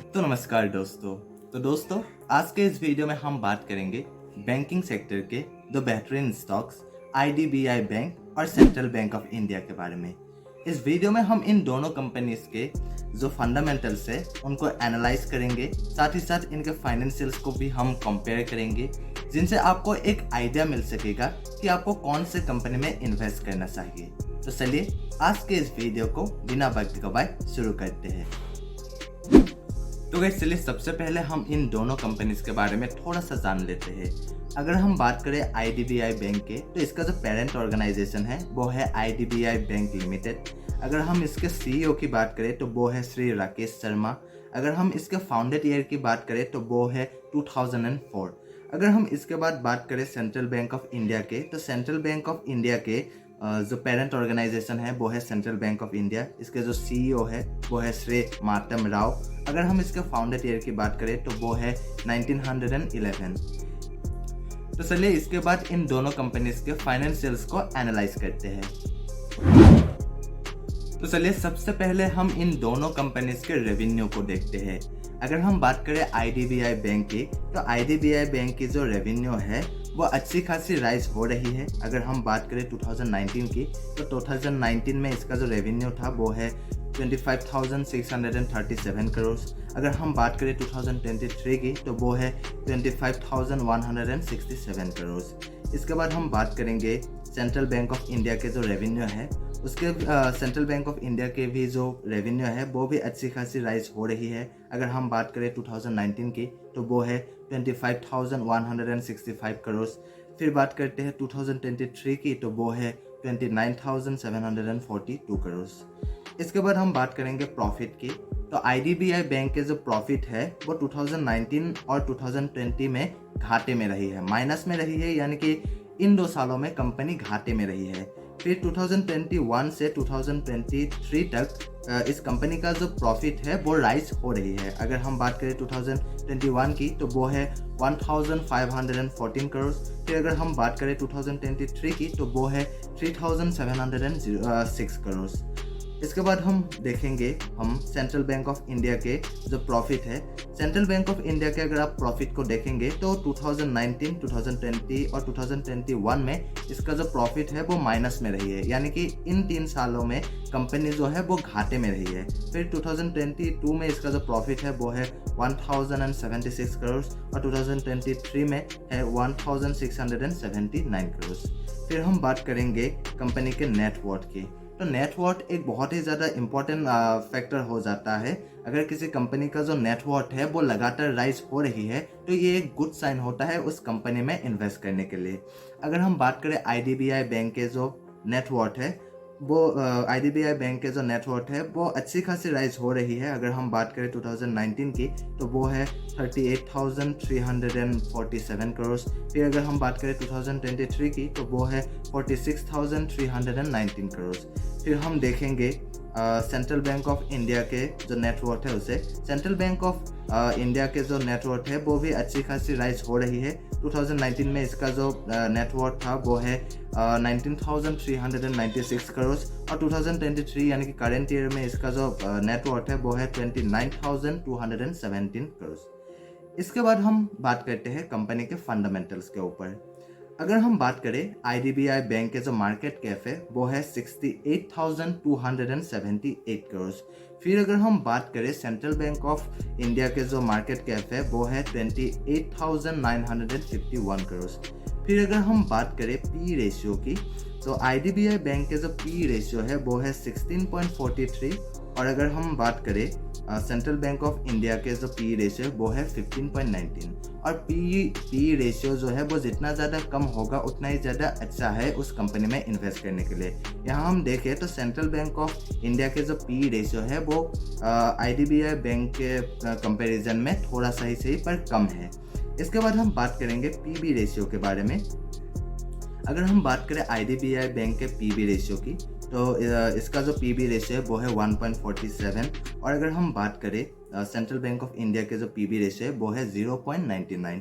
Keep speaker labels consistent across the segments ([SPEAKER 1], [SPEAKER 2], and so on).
[SPEAKER 1] तो नमस्कार दोस्तों आज के इस वीडियो में हम बात करेंगे बैंकिंग सेक्टर के दो बेहतरीन स्टॉक्स आईडीबीआई बैंक और सेंट्रल बैंक ऑफ इंडिया के बारे में। इस वीडियो में हम इन दोनों कंपनीज के जो फंडामेंटल्स है उनको एनालाइज करेंगे, साथ ही साथ इनके फाइनेंशियल्स को भी हम कंपेयर करेंगे, जिनसे आपको एक आइडिया मिल सकेगा कि आपको कौन से कंपनी में इन्वेस्ट करना चाहिए। तो चलिए आज के इस वीडियो को बिना वक्त गवाए शुरू करते हैं। तो गाइस चलिए सबसे पहले हम इन दोनों कंपनीज के बारे में थोड़ा सा जान लेते हैं। अगर हम बात करें आईडीबीआई बैंक के, तो इसका जो पेरेंट ऑर्गेनाइजेशन है वो है आईडीबीआई बैंक लिमिटेड। अगर हम इसके सीईओ की बात करें तो वो है श्री राकेश शर्मा। अगर हम इसके फाउंडेड ईयर की बात करें तो वो है 2004। अगर हम इसके बाद बात करें सेंट्रल बैंक ऑफ इंडिया के, तो सेंट्रल बैंक ऑफ इंडिया के जो पेरेंट ऑर्गेनाइजेशन है वो है सेंट्रल बैंक ऑफ इंडिया। इसके जो सीईओ है वो है श्री मातम राव। अगर हम इसके फाउंडेड ईयर की बात करें तो वो है 1911। तो चलिए इसके बाद इन दोनों कंपनीज के फाइनेंशियल्स को एनालाइज करते हैं। तो चलिए सबसे पहले हम इन दोनों कंपनीज के रेवेन्यू को देखते हैं। अगर हम बात करें आईडीबीआई बैंक की, तो आईडीबीआई बैंक की जो रेवेन्यू है वो अच्छी खासी राइज हो रही है। अगर हम बात करें 2019 की, तो 2019 में इसका जो रेवेन्यू था वो है 25,637 करोड़। अगर हम बात करें 2023 की, तो वो है 25,167 करोड़। इसके बाद हम बात करेंगे सेंट्रल बैंक ऑफ इंडिया के जो रेवेन्यू है, उसके सेंट्रल बैंक ऑफ इंडिया के भी जो रेवेन्यू है वो भी अच्छी खासी राइज हो रही है। अगर हम बात करें 2019 की, तो वो है 25,165 करोड़। फिर बात करते हैं 2023 की, तो वो है 29,742 करोड़। इसके बाद हम बात करेंगे प्रॉफिट की। तो आईडीबीआई बैंक के जो प्रॉफिट है वो 2019 और 2020 में घाटे में रही है, माइनस में रही है, यानी कि इन 2 सालों में कंपनी घाटे में रही है। फिर 2021 से 2023 तक इस कंपनी का जो प्रॉफिट है वो राइज हो रही है। अगर हम बात करें 2021 की, तो वो है 1,514 करोड़। फिर अगर हम बात करें 2023 की, तो वो है 3,706 करोड़। इसके बाद हम देखेंगे हम सेंट्रल बैंक ऑफ इंडिया के जो प्रॉफिट है। सेंट्रल बैंक ऑफ इंडिया के अगर आप प्रॉफिट को देखेंगे तो 2019, 2020 और 2021 में इसका जो प्रॉफिट है वो माइनस में रही है, यानी कि इन 3 सालों में कंपनी जो है वो घाटे में रही है। फिर 2022 में इसका जो प्रॉफिट है वो है 1,076 करोड़ और 2023 में है 1,679 करोड़। फिर हम बात करेंगे कंपनी के नेटवर्थ की। तो नेटवर्थ एक बहुत ही ज़्यादा इम्पोर्टेंट फैक्टर हो जाता है। अगर किसी कंपनी का जो नेटवर्थ है वो लगातार राइज हो रही है, तो ये एक गुड साइन होता है उस कंपनी में इन्वेस्ट करने के लिए। अगर हम बात करें आईडीबीआई बैंक के जो नेटवर्थ है वो आईडीबीआई बैंक के जो नेटवर्थ है वो अच्छी खासी राइज हो रही है। अगर हम बात करें 2019 की, तो वो है 38,347 करोड़। फिर अगर हम बात करें 2023 की, तो वो है 46,319 करोड़। फिर हम देखेंगे सेंट्रल बैंक ऑफ इंडिया के जो नेटवर्थ है उसे। सेंट्रल बैंक ऑफ इंडिया के जो नेटवर्थ है वो भी अच्छी खासी राइज हो रही है। 2019 में इसका जो नेटवर्थ था वो है 19,396 करोड़ और 2023 यानी कि करेंट ईयर में इसका जो नेटवर्थ है वो है 29,217 करोड़। इसके बाद हम बात करते हैं कंपनी के फंडामेंटल्स के ऊपर। अगर हम बात करें आईडीबीआई बैंक के जो मार्केट कैप है वो है 68,278 करोड़। फिर अगर हम बात करें सेंट्रल बैंक ऑफ इंडिया के जो मार्केट कैप है वो है 28,951 करोड़। फिर अगर हम बात करें पी रेशियो की, तो आईडीबीआई बैंक के जो पी रेशियो है वो है 16.43 और अगर हम बात करें सेंट्रल बैंक ऑफ इंडिया के जो पी रेशियो वो है 15.19। और पी रेशियो जो है वो जितना ज़्यादा कम होगा उतना ही ज़्यादा अच्छा है उस कंपनी में इन्वेस्ट करने के लिए। यहाँ हम देखें तो सेंट्रल बैंक ऑफ इंडिया के जो पी रेशियो है वो आईडीबीआई बैंक के कंपैरिजन में थोड़ा सही पर कम है। इसके बाद हम बात करेंगे पीबी रेशियो के बारे में। अगर हम बात करें आईडीबीआई बैंक के पीबी रेशियो की, तो इसका जो पीबी रेशियो है वो है 1.47 और अगर हम बात करें सेंट्रल बैंक ऑफ इंडिया के जो पीबी रेशियो है वो है 0.99।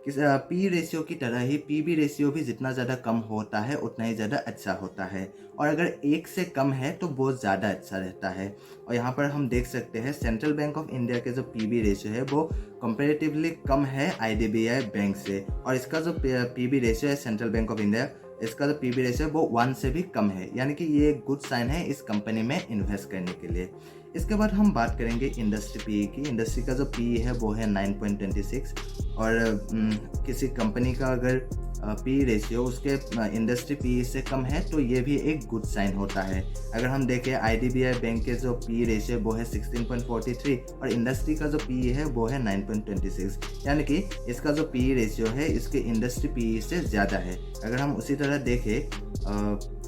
[SPEAKER 1] पी रेशियो की तरह ही पीबी रेशियो भी जितना ज़्यादा कम होता है उतना ही ज़्यादा अच्छा होता है, और अगर 1 से कम है तो बहुत ज़्यादा अच्छा रहता है। और यहाँ पर हम देख सकते हैं सेंट्रल बैंक ऑफ इंडिया के जो पीबी रेशियो है वो कंपैरेटिवली कम है आईडीबीआई बैंक से, और इसका जो पीबी रेशियो है सेंट्रल बैंक ऑफ इंडिया, इसका जो पीबी रेशियो है वो 1 से भी कम है, यानी कि ये एक गुड साइन है इस कंपनी में इन्वेस्ट करने के लिए। इसके बाद हम बात करेंगे इंडस्ट्री पीई की। इंडस्ट्री का जो पीई है वो है 9.26, और किसी कंपनी का अगर पी रेशियो उसके इंडस्ट्री पी से कम है तो ये भी एक गुड साइन होता है। अगर हम देखें आईडीबीआई बैंक के जो पी रेशियो वो है 16.43 और इंडस्ट्री का जो पी है वो है 9.26, यानी कि इसका जो पी रेशियो है इसके इंडस्ट्री पी से ज़्यादा है। अगर हम उसी तरह देखें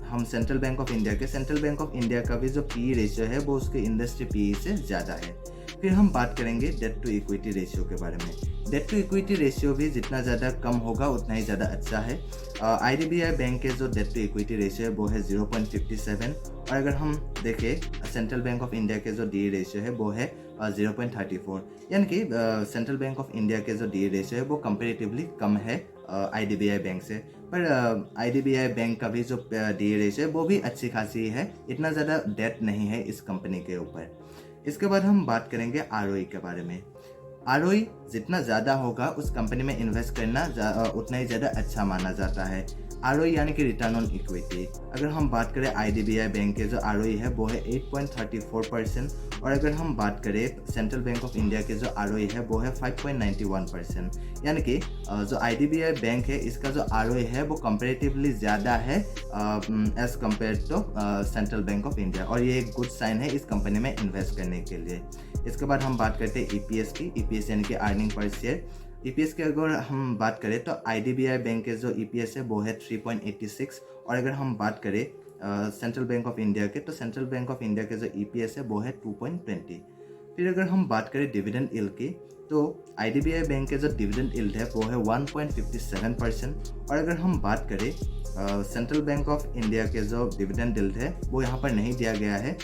[SPEAKER 1] हम सेंट्रल बैंक ऑफ इंडिया का भी जो पी रेशियो है वो उसके इंडस्ट्री पी से ज़्यादा है। फिर हम बात करेंगे डेट टू इक्विटी रेशियो के बारे में। डेट टू इक्विटी रेशियो भी जितना ज़्यादा कम होगा उतना ही ज़्यादा अच्छा है। आईडीबीआई बैंक के जो डेट टू इक्विटी रेशियो है वो है 0.57, और अगर हम देखें सेंट्रल बैंक ऑफ इंडिया के जो डी रेशियो है वो है 0.34, यानी कि सेंट्रल बैंक ऑफ इंडिया के जो डी रेशियो है वो कंपेरेटिवली कम है आईडीबीआई बैंक से। पर आईडीबीआई बैंक का भी जो डी रेशियो है वो भी अच्छी खासी है, इतना ज़्यादा डेट नहीं है इस कंपनी के ऊपर। इसके बाद हम बात करेंगे आरओई के बारे में। आरओई जितना ज़्यादा होगा उस कंपनी में इन्वेस्ट करना उतना ही ज़्यादा अच्छा माना जाता है। आरओई यानी कि रिटर्न ऑन इक्विटी। अगर हम बात करें आईडीबीआई बैंक के जो आरओई है वो है 8.34%, और अगर हम बात करें सेंट्रल बैंक ऑफ इंडिया के जो आरओई है वो है 5.91%, यानी कि जो आईडीबीआई बैंक है इसका जो आरओई है वो कंपैरेटिवली ज़्यादा है as compare to central bank of India, और ये एक गुड साइन है इस कंपनी में इन्वेस्ट करने के लिए। इसके बाद हम बात करते हैं ईपीएस की। ईपीएस यानी कि अर्निंग पर शेयर। ईपीएस की अगर हम बात करें तो आईडीबीआई बैंक के जो ईपीएस है वो है 3.86, और अगर हम बात करें सेंट्रल बैंक ऑफ इंडिया के तो सेंट्रल बैंक ऑफ इंडिया के जो ईपीएस है वो है 2.20। फिर अगर हम बात करें डिविडेंड यील्ड की तो आईडीबीआई बैंक के जो डिविडेंड यील्ड है वो है 1.57%, और अगर हम बात करें सेंट्रल बैंक ऑफ इंडिया के जो डिविडेंड यील्ड है वो यहाँ पर नहीं दिया गया है,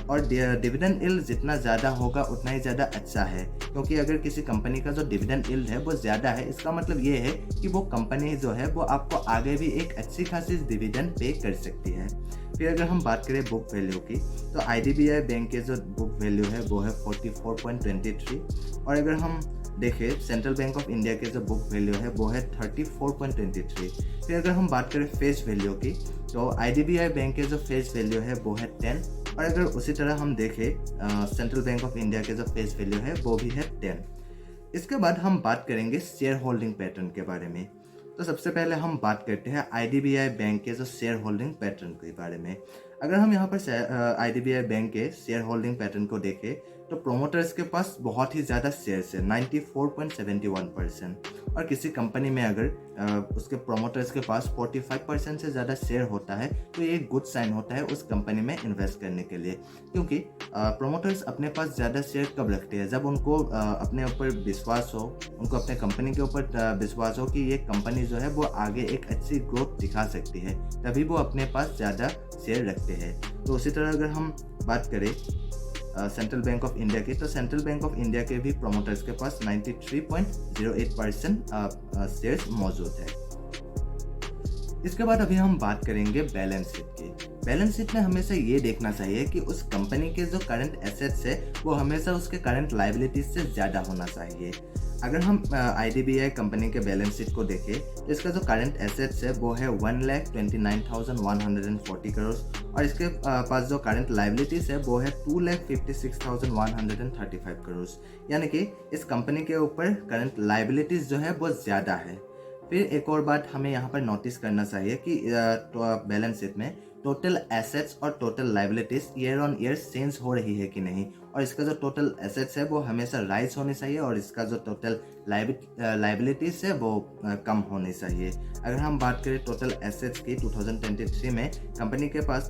[SPEAKER 1] और डिविडेंड यील्ड जितना ज़्यादा होगा उतना ही ज़्यादा अच्छा है, क्योंकि अगर किसी कंपनी का जो डिविडेंड यील्ड है वो ज़्यादा है इसका मतलब ये है कि वो कंपनी जो है वो आपको आगे भी एक अच्छी खासी डिविडेंड पे कर सकती है। फिर अगर हम बात करें बुक वैल्यू की तो आईडीबीआई बैंक के जो बुक वैल्यू है वो है 44.23, और अगर हम देखें सेंट्रल बैंक ऑफ इंडिया के जो बुक वैल्यू है वो है 34.23। फिर अगर हम बात करें फेस वैल्यू की तो आईडीबीआई बैंक के जो फेस वैल्यू है वो है 10, और अगर उसी तरह हम देखें सेंट्रल बैंक ऑफ इंडिया के जो फेस वैल्यू है वो भी है 10। इसके बाद हम बात करेंगे शेयर होल्डिंग पैटर्न के बारे में। तो सबसे पहले हम बात करते हैं आईडीबीआई बैंक के जो शेयर होल्डिंग पैटर्न के बारे में। अगर हम यहाँ पर आईडीबीआई बैंक के शेयर होल्डिंग पैटर्न को देखें तो प्रोमोटर्स के पास बहुत ही ज़्यादा शेयर्स है 94.71%, और किसी कंपनी में अगर उसके प्रोमोटर्स के पास 45% से ज़्यादा शेयर होता है तो ये एक गुड साइन होता है उस कंपनी में इन्वेस्ट करने के लिए, क्योंकि प्रोमोटर्स अपने पास ज़्यादा शेयर कब रखते हैं जब उनको अपने ऊपर विश्वास हो, उनको अपने कंपनी के ऊपर विश्वास हो कि ये कंपनी जो है वो आगे एक अच्छी ग्रोथ दिखा सकती है, तभी वो अपने पास ज़्यादा शेयर रखते हैं। तो उसी तरह अगर हम बात करें सेंट्रल बैंक ऑफ इंडिया की तो सेंट्रल बैंक ऑफ इंडिया के भी प्रोमोटर्स के पास 93.08% शेयर्स मौजूद है। इसके बाद अभी हम बात करेंगे बैलेंस शीट की। बैलेंस शीट में हमेशा ये देखना चाहिए कि उस कंपनी के जो करंट एसेट्स है वो हमेशा उसके करंट लायबिलिटीज से ज़्यादा होना चाहिए। अगर हम आईडीबीआई कंपनी के बैलेंस शीट को देखें तो इसका जो करंट एसेट्स है वो है 1,29,140 करोड़, और इसके पास जो करंट लायबिलिटीज़ है वो है 2,56,135 करोड़, यानी कि इस कंपनी के ऊपर करंट लायबिलिटीज़ जो है वो ज़्यादा है। फिर एक और बात हमें यहाँ पर नोटिस करना चाहिए कि बैलेंस शीट में टोटल एसेट्स और total liabilities year on year change हो रही है कि नहीं, और इसका जो टोटल एसेट्स है वो हमेशा राइज होनी चाहिए और इसका जो टोटल लायबिलिटीज़ है वो कम होनी चाहिए। अगर हम बात करें टोटल एसेट्स की 2023 में कंपनी के पास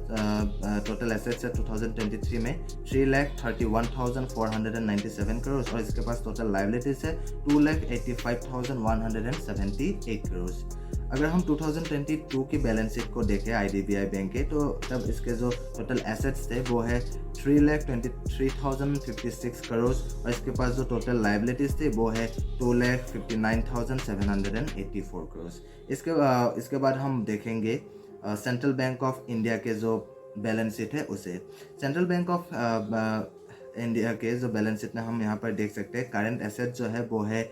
[SPEAKER 1] टोटल एसेट्स है 2023 में 3,31,497 करोड़, और इसके पास टोटल लायबिलिटीज़ है 2,85,178 करोड़। अगर हम 2022 की बैलेंस शीट को देखें IDBI बैंक के, तो तब इसके जो टोटल एसेट्स थे वो है 3,23,056 करोड़ और इसके पास जो टोटल लाइबिलिटीज़ थी वो है 2,59,784 करोड़। इसके बाद हम देखेंगे सेंट्रल बैंक ऑफ इंडिया के जो बैलेंस शीट है उसे। सेंट्रल बैंक ऑफ इंडिया के जो बैलेंस शीट में हम यहाँ पर देख सकते हैं करंट एसेट जो है वो है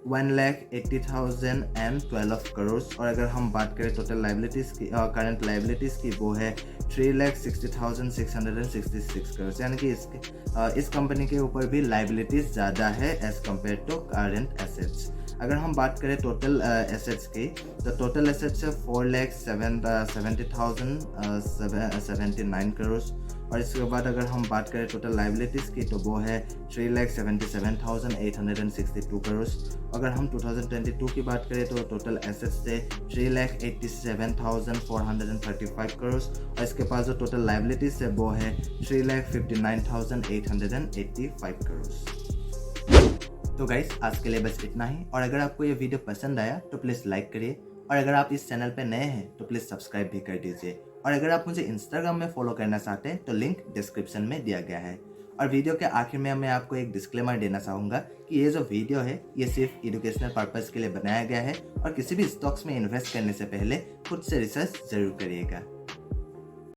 [SPEAKER 1] 1,80,012 करोड़ और अगर हम बात करें टोटल लाइबिलिटीज़ की, करंट लाइबिलिटीज़ की, वो है 3,60,666 करोड़। यानी कि इस कंपनी के ऊपर भी लाइबिलिटीज़ ज़्यादा है as compare to current assets. अगर हम बात करें टोटल एसेट्स की, तो टोटल एसेट्स है 4,70,079 करोड़ और इसके बाद अगर हम बात करें टोटल लाइबिलिटीज़ की, तो वो है 3,77,862 करोड़। अगर हम 2022 की बात करें तो टोटल एसेट्स थे 3,87,435 करोड़ और इसके पास जो टोटल लाइबिलिटीज़ है वो है 3,59,885 करोड़। तो गाइस, आज के लिए बस इतना ही और अगर आपको ये वीडियो पसंद आया तो प्लीज़ लाइक करिए और अगर आप इस चैनल पे नए हैं तो प्लीज़ सब्सक्राइब भी कर दीजिए और अगर आप मुझे इंस्टाग्राम में फॉलो करना चाहते हैं तो लिंक डिस्क्रिप्शन में दिया गया है। और वीडियो के आखिर में मैं आपको एक डिस्क्लेमर देना चाहूँगा कि ये जो वीडियो है ये सिर्फ एजुकेशनल पर्पज़ के लिए बनाया गया है और किसी भी स्टॉक्स में इन्वेस्ट करने से पहले खुद से रिसर्च ज़रूर करिएगा।